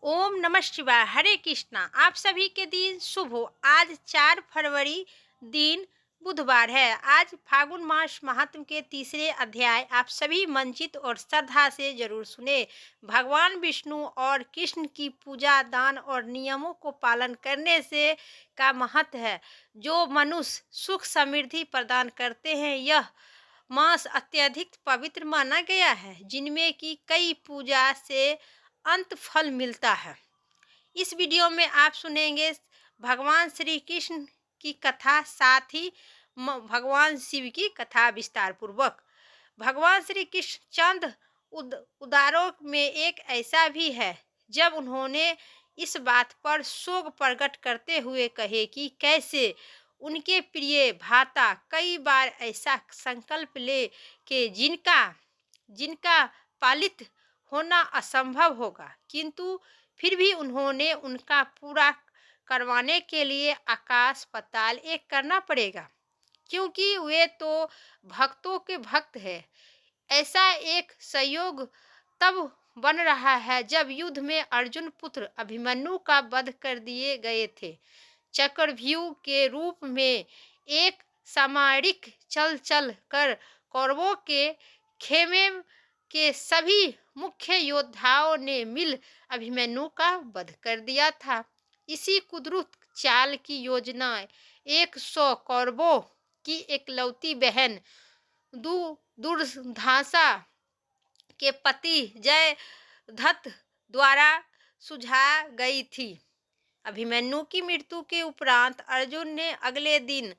ओम नमः शिवाय। हरे कृष्णा। आप सभी के दिन शुभ हो। आज 4 फरवरी दिन बुधवार है। आज फागुन मास महात्म के तीसरे अध्याय आप सभी मंचित और श्रद्धा से जरूर सुने। भगवान विष्णु और कृष्ण की पूजा दान और नियमों को पालन करने से का महत्व है, जो मनुष्य सुख समृद्धि प्रदान करते हैं। यह मास अत्यधिक पवित्र माना गया है, जिनमें की कई पूजा से अंत फल मिलता है। इस वीडियो में आप सुनेंगे भगवान श्री कृष्ण की कथा, साथ ही भगवान शिव की कथा विस्तार पूर्वक। भगवान श्री कृष्ण चंद उदारों में एक ऐसा भी है जब उन्होंने इस बात पर शोक प्रकट करते हुए कहे कि कैसे उनके प्रिय भ्राता कई बार ऐसा संकल्प ले कि जिनका जिनका पालित होना असंभव होगा, किंतु फिर भी उन्होंने उनका पूरा करवाने के लिए आकाश पाताल एक करना पड़ेगा, क्योंकि वे तो भक्तों के भक्त हैं। ऐसा एक संयोग तब बन रहा है जब युद्ध में अर्जुन पुत्र अभिमन्यु का वध कर दिए गए थे। चक्रव्यूह के रूप में एक सामरिक चल चल कर कौरवों के खेमे के सभी मुख्य योद्धाओं ने मिल अभिमन्यु का वध कर दिया था। इसी कुद्रुत चाल की योजना 100 कौरवों की एकलौती बहन दुर्धांसा के पति जयद्रथ द्वारा सुझा गई थी। अभिमन्यु की मृत्यु के उपरांत अर्जुन ने अगले दिन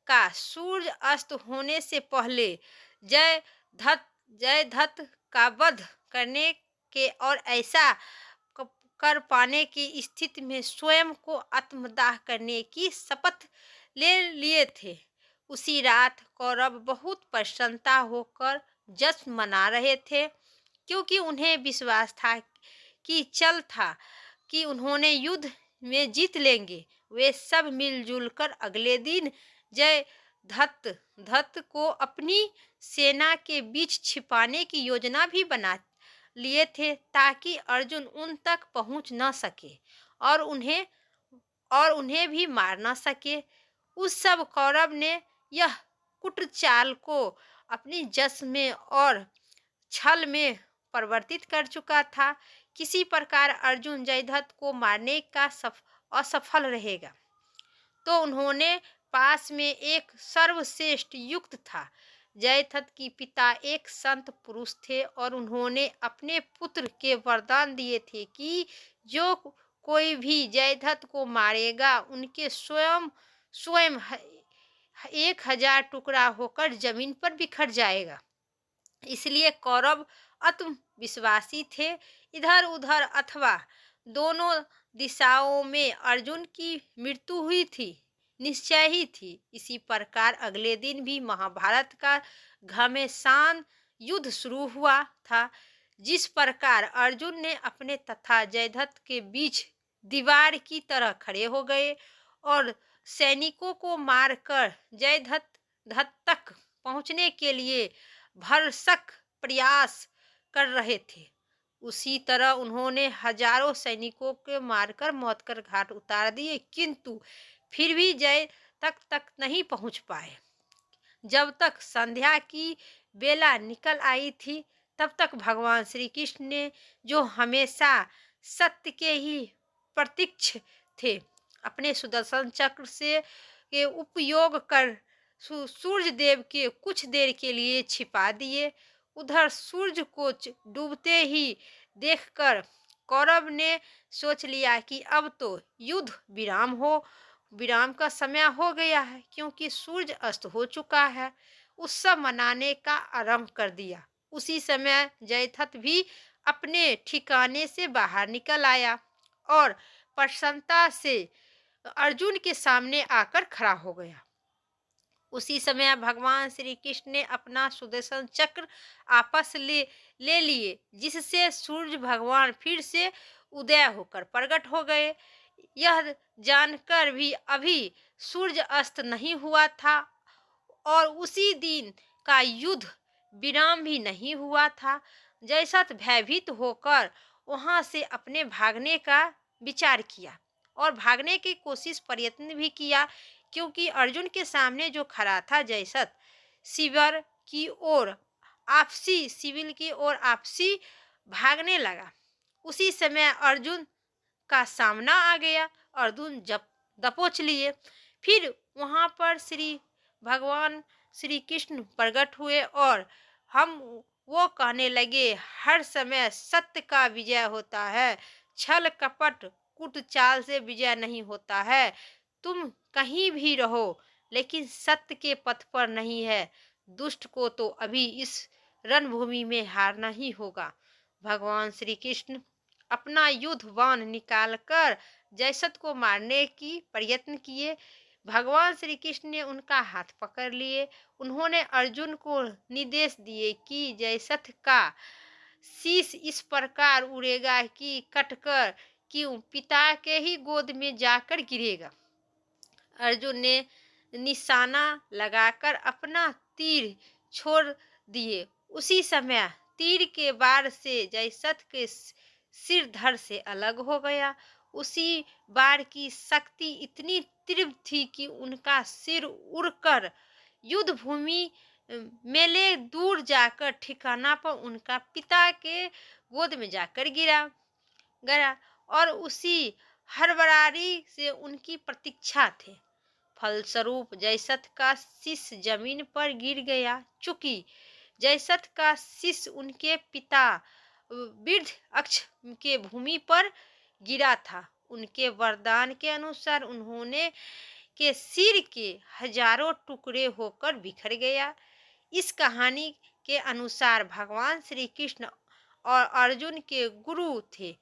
का सूर्य अस्त होने से पहले जयद्रथ का वध करने के और ऐसा कर पाने की स्थिति में स्वयं को आत्मदाह करने की शपथ ले लिए थे। उसी रात कौरव बहुत प्रसन्नता होकर जश्न मना रहे थे, क्योंकि उन्हें विश्वास था कि उन्होंने युद्ध में जीत लेंगे। वे सब मिलजुल कर अगले दिन जयद्रथ को अपनी सेना के बीच छिपाने की योजना भी बना लिए थे, ताकि अर्जुन उन तक पहुंच न सके और उन्हें भी मार न सके। उस सब कौरव ने यह कुट चाल को अपनी जश्न में और छल में परिवर्तित कर चुका था। किसी प्रकार अर्जुन जयद्रथ को मारने का असफल रहेगा तो उन्होंने पास में एक सर्वश्रेष्ठ युक्त था। जयद्रथ की पिता एक संत पुरुष थे और उन्होंने अपने पुत्र के वरदान दिए थे कि जो कोई भी जयद्रथ को मारेगा उनके स्वयं 1000 टुकड़ा होकर जमीन पर बिखर जाएगा। इसलिए कौरव आत्मविश्वासी थे। इधर उधर अथवा दोनों दिशाओं में अर्जुन की मृत्यु हुई थी, निश्चय ही थी। इसी प्रकार अगले दिन भी महाभारत का घमासान युद्ध शुरू हुआ था। जिस प्रकार अर्जुन ने अपने तथा जयद्रथ के बीच दीवार की तरह खड़े हो गए और सैनिकों को मारकर जयद्रथ तक पहुंचने के लिए भरसक प्रयास कर रहे थे, उसी तरह उन्होंने हजारों सैनिकों को मारकर मौत कर घाट उतार दिए, किंतु फिर भी जयद्रथ तक नहीं पहुंच पाए। जब तक संध्या की बेला निकल आई थी, तब तक भगवान श्री कृष्ण ने, जो हमेशा सत्य के ही प्रतीक्ष थे, अपने सुदर्शन चक्र से के उपयोग कर सूर्य देव के कुछ देर के लिए छिपा दिए। उधर सूर्य को डूबते ही देखकर कौरव ने सोच लिया कि अब तो युद्ध विराम का समय हो गया है, क्योंकि सूर्य अस्त हो चुका है। उत्सव मनाने का आरंभ कर दिया। उसी समय जयद्रथ भी अपने ठिकाने से बाहर निकल आया और प्रसन्नता से अर्जुन के सामने आकर खड़ा हो गया। उसी समय भगवान श्री कृष्ण ने अपना सुदर्शन चक्र आपस ले लिए, जिससे सूर्य भगवान फिर से उदय होकर प्रकट हो गए। यह जानकर भी अभी सूर्य अस्त नहीं हुआ था और उसी दिन का युद्ध विराम भी नहीं हुआ था। जयद्रथ भयभीत होकर वहाँ से अपने भागने का विचार किया और भागने की कोशिश प्रयत्न भी किया, क्योंकि अर्जुन के सामने जो खड़ा था जयसत शिविर की ओर आपसी भागने लगा। उसी समय अर्जुन का सामना आ गया। अर्जुन जब दबोच लिए। फिर वहाँ पर भगवान श्री कृष्ण प्रकट हुए और वो कहने लगे, हर समय सत्य का विजय होता है, छल कपट कुट चाल से विजय नहीं होता है। तुम कहीं भी रहो लेकिन सत्य के पथ पर नहीं है। दुष्ट को तो अभी इस रणभूमि में हारना ही होगा। भगवान श्री कृष्ण अपना युद्ध बाण निकालकर जयसत को मारने की प्रयत्न किए। भगवान श्री कृष्ण ने उनका हाथ पकड़ लिए। उन्होंने अर्जुन को निर्देश दिए कि जयसत का शीश इस प्रकार उड़ेगा कि कटकर पिता के ही गोद में जाकर गिरेगा। अर्जुन ने निशाना लगाकर अपना तीर छोड़ दिए। उसी समय तीर के वार से जयसत के सिर धड़ से अलग हो गया। उसी वार की शक्ति इतनी तीव्र थी कि उनका सिर उड़कर युद्ध भूमि मेले दूर जाकर ठिकाना पर उनका पिता के गोद में जाकर गिरा और उसी हड़बड़ाहट से उनकी प्रतीक्षा थे। फलस्वरूप जयसत का शीश जमीन पर गिर गया। चूंकि जयसत का शीश उनके पिता वृद्ध अक्ष के भूमि पर गिरा था, उनके वरदान के अनुसार उन्होंने के सिर के हजारों टुकड़े होकर बिखर गया। इस कहानी के अनुसार भगवान श्री कृष्ण और अर्जुन के गुरु थे।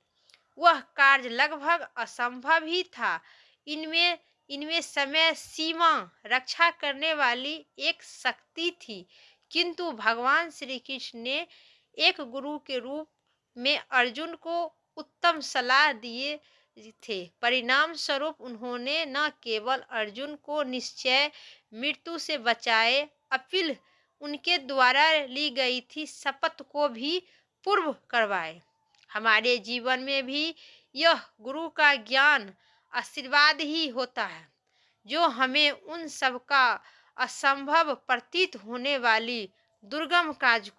वह कार्य लगभग असंभव ही था। इनमें समय सीमा रक्षा करने वाली एक शक्ति थी, किंतु भगवान श्री कृष्ण ने एक गुरु के रूप में अर्जुन को उत्तम सलाह दिए थे। परिणाम स्वरूप उन्होंने न केवल अर्जुन को निश्चय मृत्यु से बचाए, अपितु उनके द्वारा ली गई थी शपथ को भी पूर्ण करवाए। हमारे जीवन में भी यह गुरु का ज्ञान आशीर्वाद ही होता है, जो हमें उन सब का असंभव प्रतीत होने वाली दुर्गम काज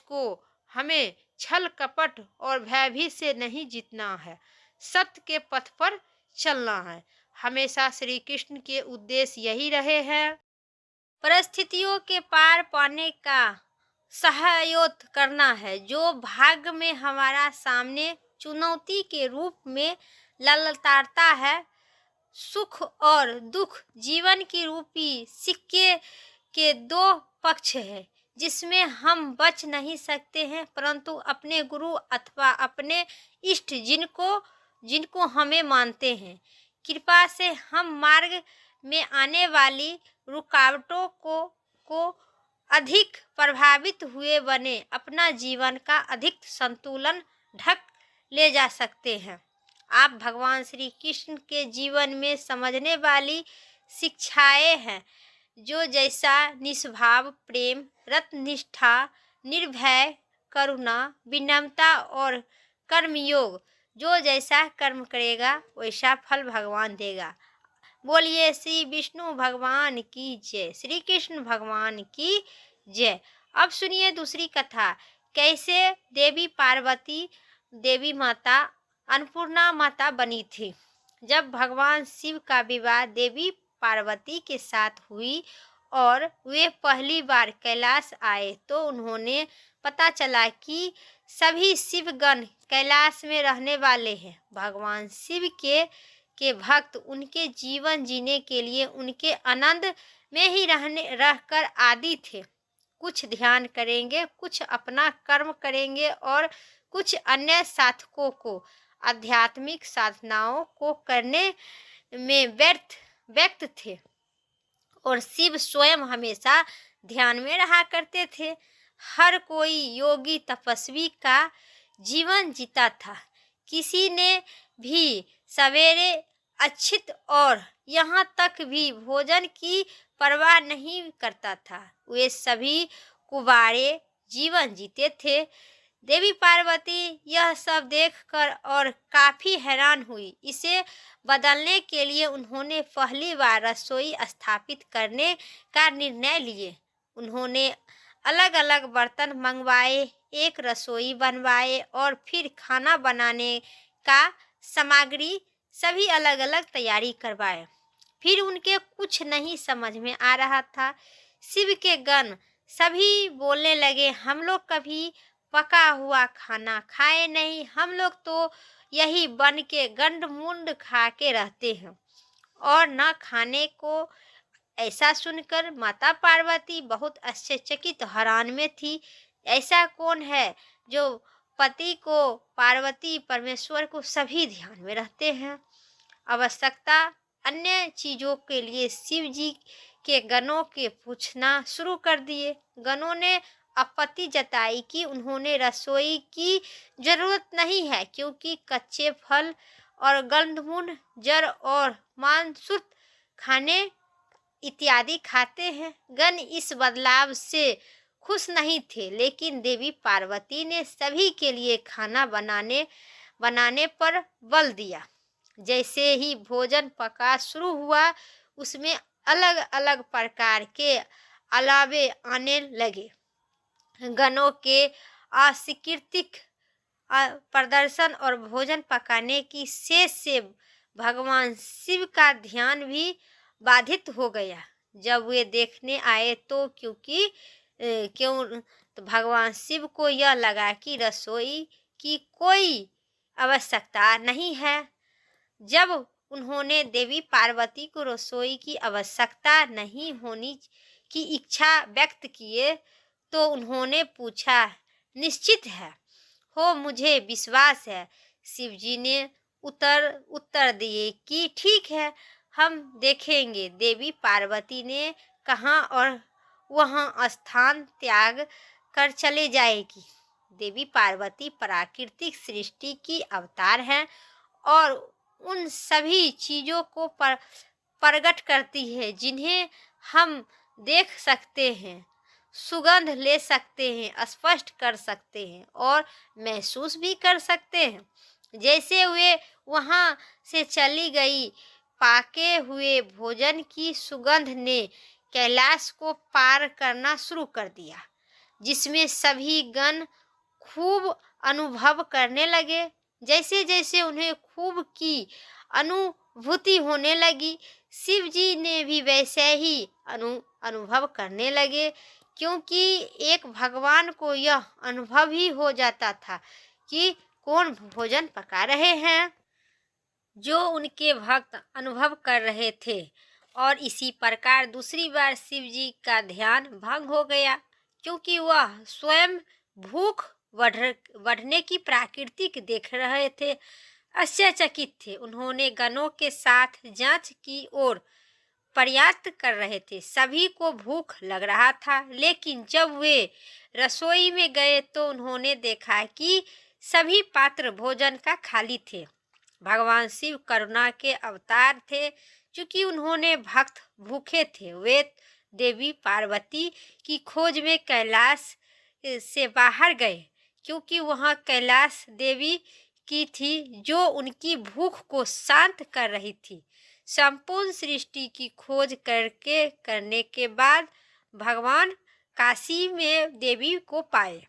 को हमें छल कपट और भयभीत से नहीं जीतना है, सत्य के पथ पर चलना है। हमेशा श्री कृष्ण के उद्देश्य यही रहे हैं। परिस्थितियों के पार पाने का सहयोग करना है, जो भाग्य में हमारा सामने चुनौती के रूप में ललकारता है। सुख और दुख जीवन की रूपी सिक्के के दो पक्ष है, जिसमें हम बच नहीं सकते हैं, परंतु अपने गुरु अथवा अपने इष्ट जिनको हमें मानते हैं, कृपा से हम मार्ग में आने वाली रुकावटों को अधिक प्रभावित हुए बने अपना जीवन का अधिक संतुलन ढक ले जा सकते हैं। आप भगवान श्री कृष्ण के जीवन में समझने वाली शिक्षाएं हैं, जो जैसा निष्भाव प्रेम, रत्निष्ठा, निर्भय, करुणा, विनम्रता और कर्मयोग, जो जैसा कर्म करेगा वैसा फल भगवान देगा। बोलिए श्री विष्णु भगवान की जय, श्री कृष्ण भगवान की जय। अब सुनिए दूसरी कथा, कैसे देवी पार्वती देवी माता अन्नपूर्णा माता बनी थी। जब भगवान शिव का विवाह देवी पार्वती के साथ हुई और वे पहली बार कैलाश आए, तो उन्होंने पता चला कि सभी शिवगण कैलाश में रहने वाले हैं। भगवान शिव के भक्त उनके जीवन जीने के लिए उनके आनंद में ही रहकर आदि थे। कुछ ध्यान करेंगे, कुछ अपना कर्म करेंगे और कुछ अन्य साधकों को आध्यात्मिक साधनाओं को करने में व्यक्त थे। और शिव स्वयं हमेशा ध्यान में रहा करते थे। हर कोई योगी तपस्वी का जीवन जीता था। किसी ने भी सवेरे अच्छित और यहाँ तक भी भोजन की परवाह नहीं करता था। वे सभी कुंवारे जीवन जीते थे। देवी पार्वती यह सब देखकर और काफी हैरान हुई। इसे बदलने के लिए उन्होंने पहली बार रसोई स्थापित करने का निर्णय लिए। उन्होंने अलग अलग बर्तन मंगवाए, एक रसोई बनवाए और फिर खाना बनाने का सामग्री सभी अलग अलग तैयारी करवाए। फिर उनके कुछ नहीं समझ में आ रहा था। शिव के गण सभी बोलने लगे, हम लोग कभी पका हुआ खाना खाए नहीं, हम लोग तो यही बन के गंड मुंड खा के रहते हैं और न खाने को। ऐसा सुनकर माता पार्वती बहुत आश्चर्यचकित हैरान में थी। ऐसा कौन है जो पति को, पार्वती परमेश्वर को सभी ध्यान में रहते हैं। आवश्यकता अन्य चीजों के लिए शिव जी के गणों के पूछना शुरू कर दिए। गणों ने आपत्ति जताई कि उन्होंने रसोई की जरूरत नहीं है, क्योंकि कच्चे फल और गंधमुन, जड़ और मांसुत खाने इत्यादि खाते हैं। गण इस बदलाव से खुश नहीं थे, लेकिन देवी पार्वती ने सभी के लिए खाना बनाने पर बल दिया। जैसे ही भोजन पका शुरू हुआ, उसमें अलग अलग प्रकार के अलावे आने लगे। गणों के अस्वीकृतिक प्रदर्शन और भोजन पकाने की शेष से भगवान शिव का ध्यान भी बाधित हो गया। जब वे देखने आए तो क्यों तो भगवान शिव को यह लगा कि रसोई की कोई आवश्यकता नहीं है। जब उन्होंने देवी पार्वती को रसोई की आवश्यकता नहीं होने की इच्छा व्यक्त किए तो उन्होंने पूछा, निश्चित है हो, मुझे विश्वास है। शिव जी ने उत्तर दिए कि ठीक है, हम देखेंगे। देवी पार्वती ने कहा और वहां स्थान त्याग कर चले जाएगी। देवी पार्वती प्राकृतिक सृष्टि की अवतार है और उन सभी चीजों को प्रकट करती है जिन्हें हम देख सकते हैं, सुगंध ले सकते हैं, स्पष्ट कर सकते हैं और महसूस भी कर सकते हैं। जैसे वे वहां से चली गई, पाके हुए भोजन की सुगंध ने कैलाश को पार करना शुरू कर दिया, जिसमें सभी गण खूब अनुभव करने लगे। जैसे जैसे उन्हें खूब की अनुभूति होने लगी, शिव जी ने भी वैसे ही अनुभव करने लगे, क्योंकि एक भगवान को यह अनुभव ही हो जाता था कि कौन भोजन पका रहे हैं, जो उनके भक्त अनुभव कर रहे थे। और इसी प्रकार दूसरी बार शिव जी का ध्यान भंग हो गया, क्योंकि वह स्वयं भूख बढ़ने की प्राकृतिक देख रहे थे, आश्चर्यचकित थे। उन्होंने गणों के साथ जांच की और प्रयास कर रहे थे। सभी को भूख लग रहा था, लेकिन जब वे रसोई में गए तो उन्होंने देखा कि सभी पात्र भोजन का खाली थे। भगवान शिव करुणा के अवतार थे। चूंकि उन्होंने भक्त भूखे थे, वे देवी पार्वती की खोज में कैलाश से बाहर गए, क्योंकि वहां कैलाश देवी की थी जो उनकी भूख को शांत कर रही थी। संपूर्ण सृष्टि की खोज करने के बाद भगवान काशी में देवी को पाए।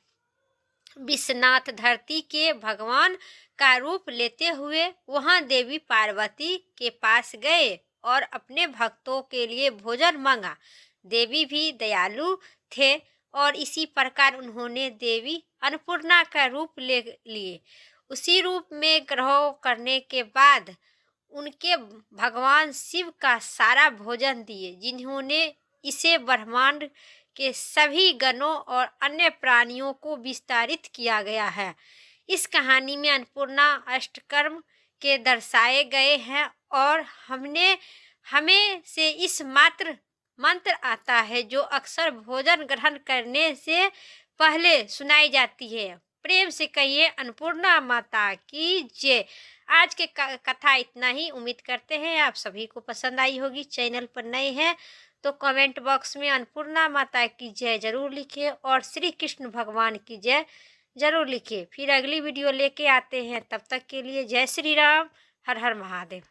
विश्वनाथ धरती के भगवान का रूप लेते हुए वहां देवी पार्वती के पास गए और अपने भक्तों के लिए भोजन मांगा। देवी भी दयालु थे और इसी प्रकार उन्होंने देवी अन्नपूर्णा का रूप ले लिए। उसी रूप में ग्रहण करने के बाद उनके भगवान शिव का सारा भोजन दिए, जिन्होंने इसे ब्रह्मांड के सभी गणों और अन्य प्राणियों को विस्तारित किया गया है। इस कहानी में अन्नपूर्णा अष्टकर्म के दर्शाए गए हैं और हमें से इस मंत्र आता है, जो अक्सर भोजन ग्रहण करने से पहले सुनाई जाती है। प्रेम से कहिए अन्नपूर्णा माता की जय। आज के कथा इतना ही। उम्मीद करते हैं आप सभी को पसंद आई होगी। चैनल पर नए हैं तो कमेंट बॉक्स में अन्नपूर्णा माता की जय जरूर लिखें और श्री कृष्ण भगवान की जय ज़रूर लिखिए। फिर अगली वीडियो लेके आते हैं, तब तक के लिए जय श्री राम, हर हर महादेव।